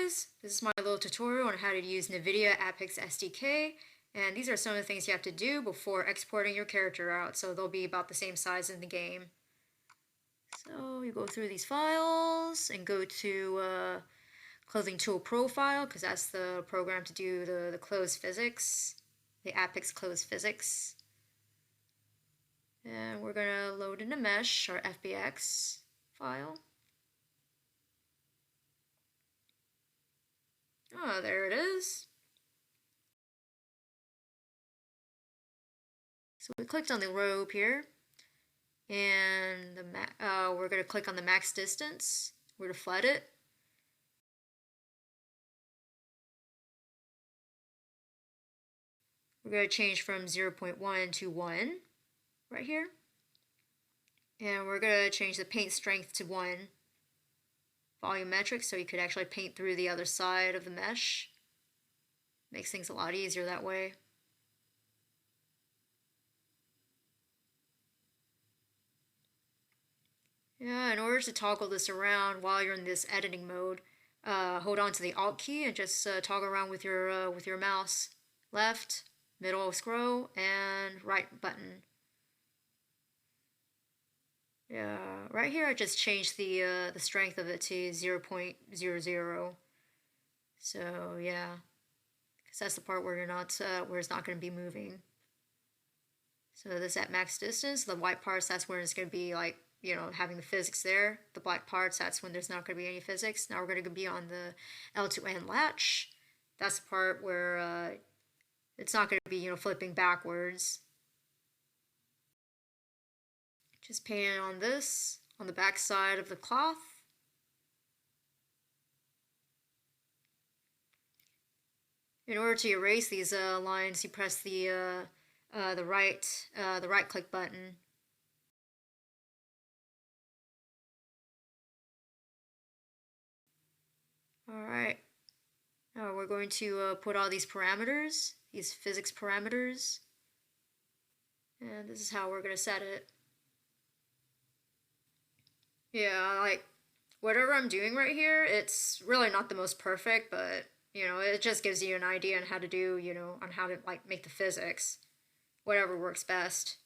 guys, this is my little tutorial on how to use Nvidia APEX SDK, and these are some of the things you have to do before exporting your character out, so they'll be about the same size in the game. So you go through these files and go to ClothingToolPROFILE, because that's the program to do the clothes physics, the APEX clothes physics. And we're going to load in a mesh, our FBX file. Oh, there it is. So we clicked on the rope here, and we're going to click on the max distance. We're going to flood it. We're going to change from 0.1 to 1 right here. And we're going to change the paint strength to 1 volumetric, so you could actually paint through the other side of the mesh. Makes things a lot easier that way. Yeah, in order to toggle this around while you're in this editing mode, hold on to the Alt key and just toggle around with your mouse. Left, middle scroll, and right button. Yeah, right here I just changed the strength of it to 0.00. So yeah, because that's the part where where it's not going to be moving. So this at max distance, the white parts, that's where it's going to be like, you know, having the physics there. The black parts, that's when there's not going to be any physics. Now we're going to be on the L2N latch. That's the part where it's not going to be, you know, flipping backwards. Just paint on this, on the back side of the cloth. In order to erase these lines, you press the right click button. Alright, now we're going to put all these parameters, these physics parameters, and this is how we're going to set it. Yeah, like, whatever I'm doing right here, it's really not the most perfect, but, you know, it just gives you an idea on how to do, you know, on how to, like, make the physics. Whatever works best.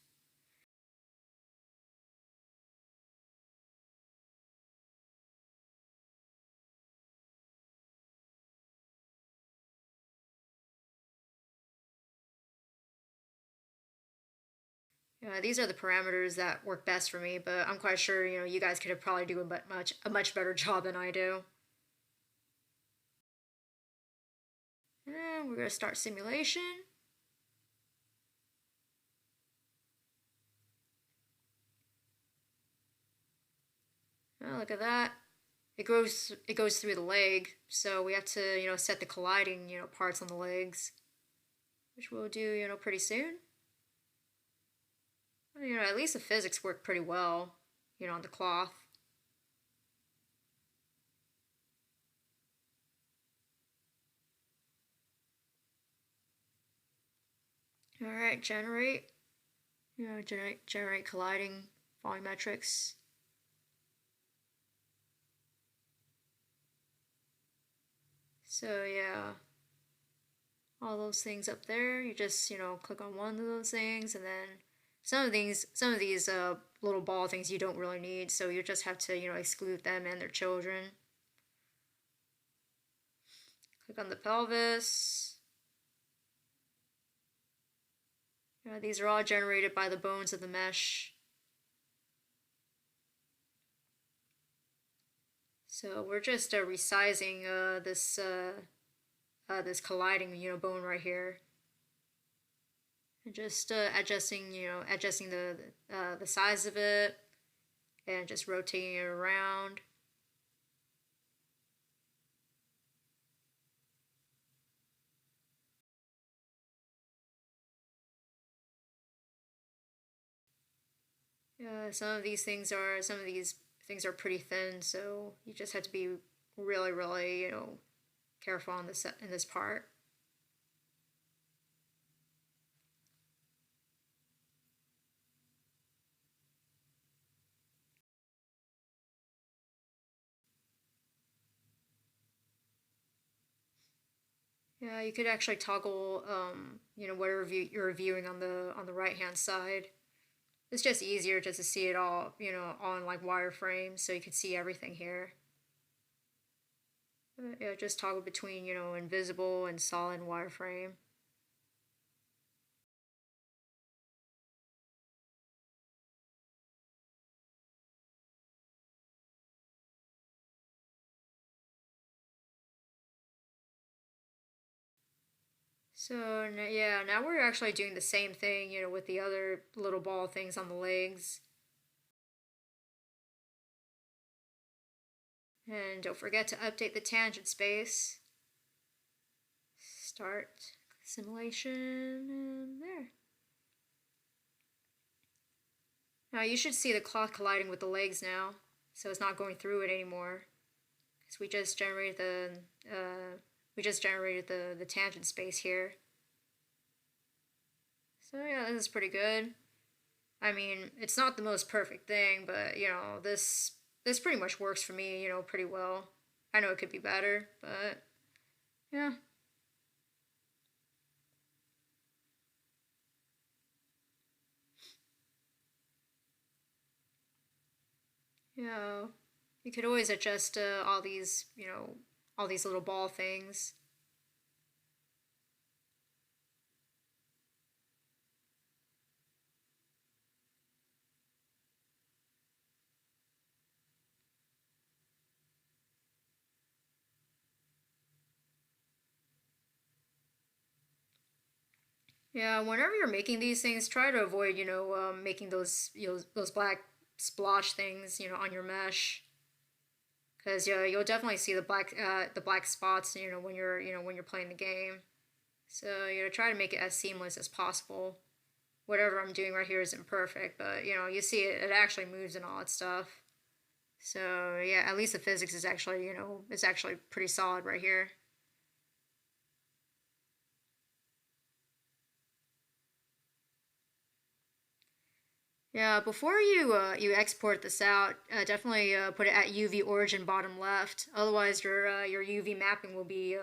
These are the parameters that work best for me, but I'm quite sure, you know, you guys could have probably do a much better job than I do. And we're going to start simulation. Oh, look at that. It goes through the leg, so we have to, you know, set the colliding, you know, parts on the legs, which we'll do, you know, pretty soon. You know, at least the physics work pretty well, you know, on the cloth. Alright, generate. You know, generate colliding volumetrics. So yeah, all those things up there, you just, you know, click on one of those things, and then some of these little ball things you don't really need, so you just have to, you know, exclude them and their children. Click on the pelvis. You know, these are all generated by the bones of the mesh. So we're just resizing this colliding, you know, bone right here, and just adjusting the size of it, and just rotating it around. Some of these things are pretty thin, so you just have to be really, you know, careful on this part. Yeah, you could actually toggle, you know, whatever you're viewing on the right hand side. It's just easier just to see it all, you know, on like wireframe, so you could see everything here. Yeah, just toggle between, you know, invisible and solid wireframe. So yeah, now we're actually doing the same thing, you know, with the other little ball things on the legs. And don't forget to update the tangent space. Start simulation, and there. Now you should see the cloth colliding with the legs now, so it's not going through it anymore. Because we just generated the tangent space here. So yeah, this is pretty good. I mean, it's not the most perfect thing, but you know, this pretty much works for me, you know, pretty well. I know it could be better, but yeah. Yeah. You could always adjust all these, you know, all these little ball things. Yeah, whenever you're making these things, try to avoid, you know, making those, you know, those black splotch things, you know, on your mesh, because yeah, you'll definitely see the black spots, you know, when you're playing the game. So you know, try to make it as seamless as possible. Whatever I'm doing right here isn't perfect, but you know, you see it actually moves and all that stuff. So yeah, at least the physics is actually, you know, is actually pretty solid right here. Yeah, before you export this out, definitely put it at UV origin bottom left. Otherwise, your UV mapping will be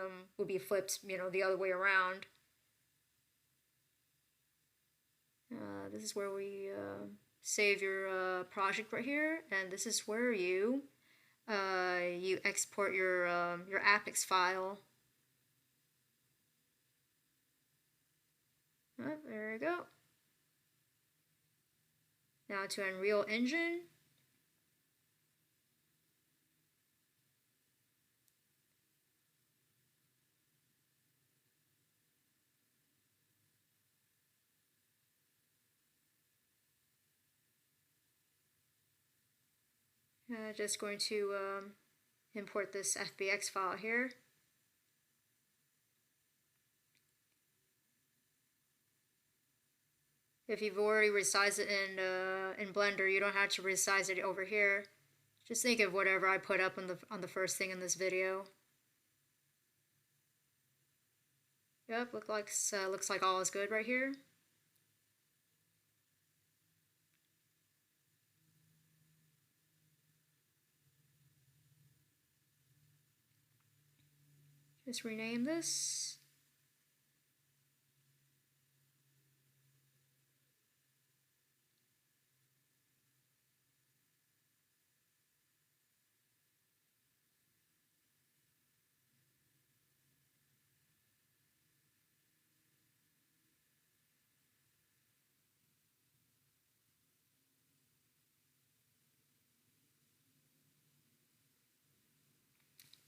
flipped, you know, the other way around. This is where we save your project right here, and this is where you export your APEX file. Oh, there you go. Now to Unreal Engine. Just going to import this FBX file here. If you've already resized it in Blender, you don't have to resize it over here. Just think of whatever I put up on the first thing in this video. Yep, looks like all is good right here. Just rename this.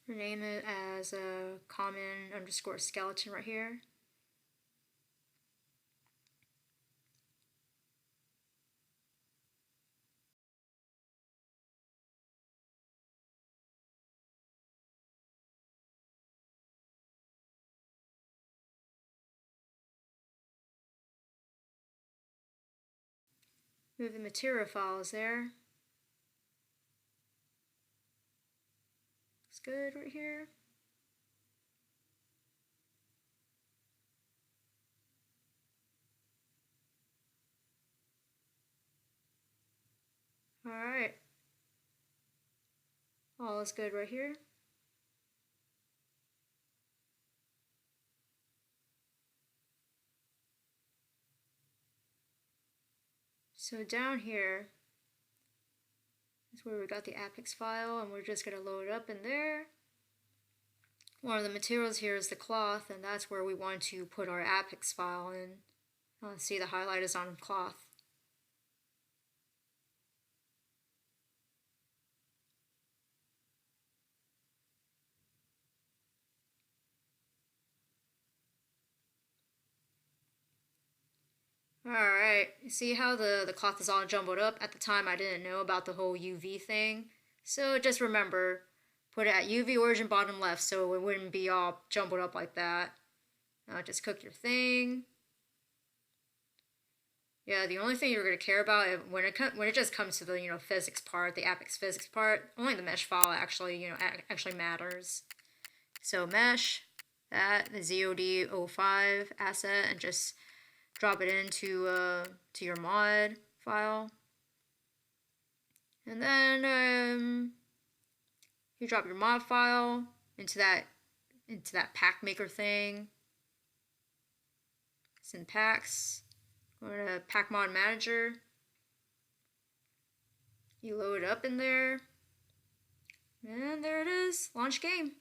Rename it as a common underscore skeleton right here. Move the material files there. Looks good right here. Alright. All is good right here. So down here is where we got the APEX file, and we're just going to load it up in there. One of the materials here is the cloth, and that's where we want to put our APEX file in. See, the highlight is on cloth. Alright, see how the cloth is all jumbled up? At the time I didn't know about the whole UV thing. So just remember, put it at UV origin bottom left so it wouldn't be all jumbled up like that. Just cook your thing. Yeah, the only thing you're going to care about when it just comes to the physics part, the APEX physics part, only the mesh file actually actually matters. So mesh that the ZOD05 asset and just drop it into to your mod file, and then you drop your mod file into that pack maker thing. It's in packs. Go to pack mod manager. You load it up in there, and there it is. Launch game.